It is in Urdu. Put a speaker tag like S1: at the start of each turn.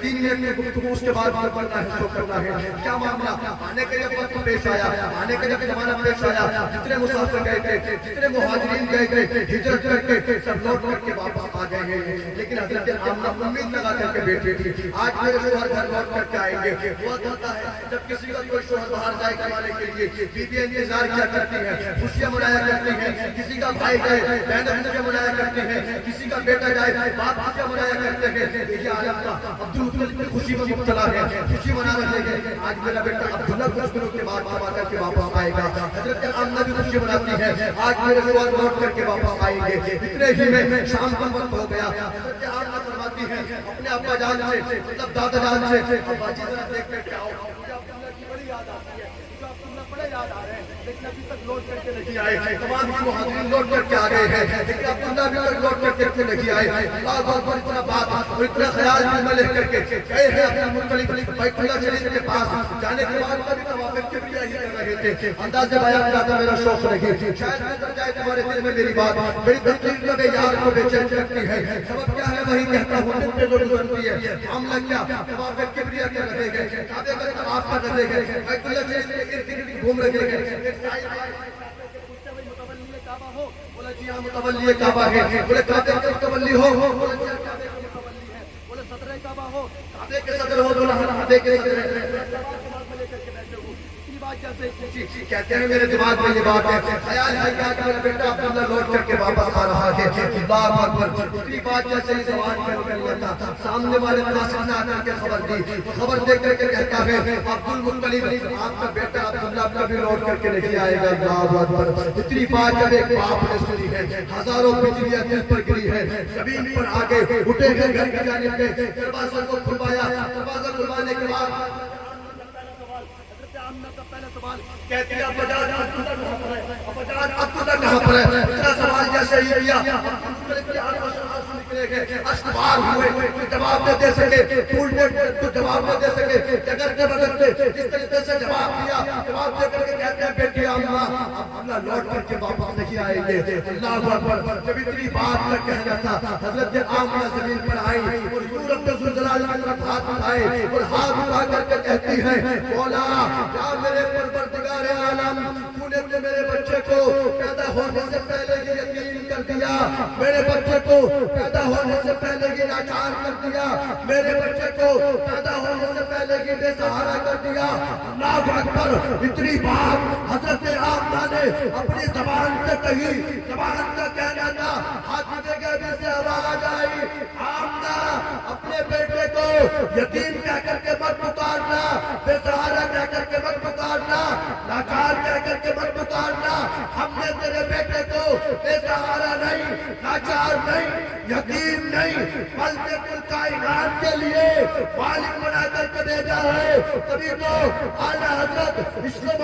S1: 3 منٹ میں گفتگو اس کے بعد کرنا ہے شو کرنا ہے. کیا معاملہ آنے کے جب وقت پیش آیا, آنے کے جب زمانہ پیش آیا, جتنے مسافر گئے تھے, جتنے مہاجرین گئے تھے, ہجرت کر کے سب لوٹ کر کے واپس آ گئے ہیں. لیکن حضرت آمنہ امید لگا کر کے بیٹھی تھی, آج میرے شوہر گھر لوٹ کر کے آئیں گے. ہوا کرتا ہے جب کسی کا کوئی شوہر باہر جائے کمانے کے لیے, بیویاں انتظار کیا کرتی ہیں, خوشیاں منایا کرتی ہیں. کسی کا بھائی جائے بہنیں خوشیاں منایا کرتی ہیں, کسی کا بیٹا جائے باپ خوشیاں منایا کرتے ہیں. یہ عالم کا عبدالمطلب کی خوشی میں مبتلا ہے, خوشی منا رہے ہیں. آج میرا بیٹا عبداللہ کچھ دنوں کے بعد کما کر کے واپس آئے گا. حضرت آمنہ بھی خوشی مناتی ہے, آج میرے شوہر لوٹ کر کے واپس آئیں گے. اتنے ہی میں شام کا وقت ہو گیا. حضرت آمنہ فرماتی ہے اپنے ابا جان سے, مطلب دادا جان سے, ابا جی ذرا دیکھ کر کے آؤ, مجھے عبداللہ کی بڑی یاد آتی ہے, مجھے عبداللہ بڑے یاد آ رہے ہیں, لیکن ابھی تک لوٹ کر کے نہیں آئے. تمام مہاجرین لوٹ کر کے آ گئے ہیں, لیکن عبداللہ بھی تک لوٹ کر کے نہیں آئے. اللہ اکبر, اتنا بات اور اتنا خیال دل میں لے کر کے گئے ہیں اپنے مطلب بیت اللہ شریف کے پاس. جانے کے بعد کبھی طواف کبریہ ہی کر رہے تھے. انداز بیان کرتا میرا شوق نہیں, شاید نظر جائے تمہارے دل میں میری بات, میری تقریر لگے یار کو بے چین کرتی ہے. سبب کیا ہے وہی کہتا ہوں, دل پہ جو گزرتی ہے. معاملہ کیا طواف کبریہ کر رہے گئے, کعبے کا طواف کر رہے گئے, بیت اللہ شریف کے ارد گرد گھوم رہے گئے. بولا جی ہاں متولی کعبہ ہے, بولے کعبے کے متولی ہو, بولے جی کعبے کے متولی ہے, بولے صدر کعبہ ہو, کعبے کے صدر ہو, بولا کعبے کے صدر ہے. کہتے ہیں میرے دماغ میں یہ بات ہے, خیال ہے کہ میرا بیٹا عبداللہ لوٹ کر کے واپس آ رہا ہے. اللہ اکبر, اتنی بات جیسے ہی زبان پہ نکل گیا تھا, سامنے والے ناصر نے آ کر کے خبر دی. خبر دے کر کے کہتا ہے عبدالمطلب آپ کا بیٹا عبداللہ کبھی لوٹ کر کے نہیں آئے گا. اللہ اکبر, اتنی بات جب ایک باپ نے سنی ہے, ہزاروں بجلیاں دل پر گری ہے, زمین پر آگے اٹھے ہیں گھر کی جانب پہ, دروازہ کو کھلوایا. دروازہ کھلوانے کے بعد کہتی ہے ابا جان عبداللہ کہاں پر ہے. اتنا سوال جیسے ہی کیا, اشتبار ہوئے, جواب نہ دے سکے, پھولنے تو جواب نہ دے سکے, جگرتے بدلتے جس طریقے سے جواب دیا, جواب دے کر کے کہتے ہیں بیٹی آمنہ عبداللہ لوٹ کر کے واپس نہیں آئیں گے. اللہ اکبر, جب اتنی بات کا کہنا تھا, حضرت آمنہ زمین پر آئی اور یوں رب ذوالجلال کی طرف ہاتھ اٹھائے اور ہاتھ اٹھا کر کے کہتی ہے, مولا یا میرے پروردگار عالم, تو نے میرے بچے کو پیدا ہونے سے پہلے ہی یتیم کر دیا, میرے بچے کو پیدا ہونے سے پہلے ہی لاچار کر دیا, میرے بچے کو پیدا ہونے سے پہلے ہی بے سہارا کر دیا. اللہ اکبر, اتنی بات حضرت آمنہ نے اپنی زبان سے کہی. زبان کا کہنا تھا, ہاتھ کے گہرے سے آواز آئی, آمنہ اپنے بیٹے کو یتیم کہہ کر کے مت پکارنا, بے سہارا کہہ کر کے مت پکارنا, لاچار کہہ کر کے مت پکارنا. ہم نے تیرے بیٹے کو بے سہارا نہیں, لاچار نہیں, یتیم نہیں, بلکہ کل کائنات کے لیے مالک بنا کر کے بھیجا ہے. تبھی تو اعلیٰ حضرت اس کو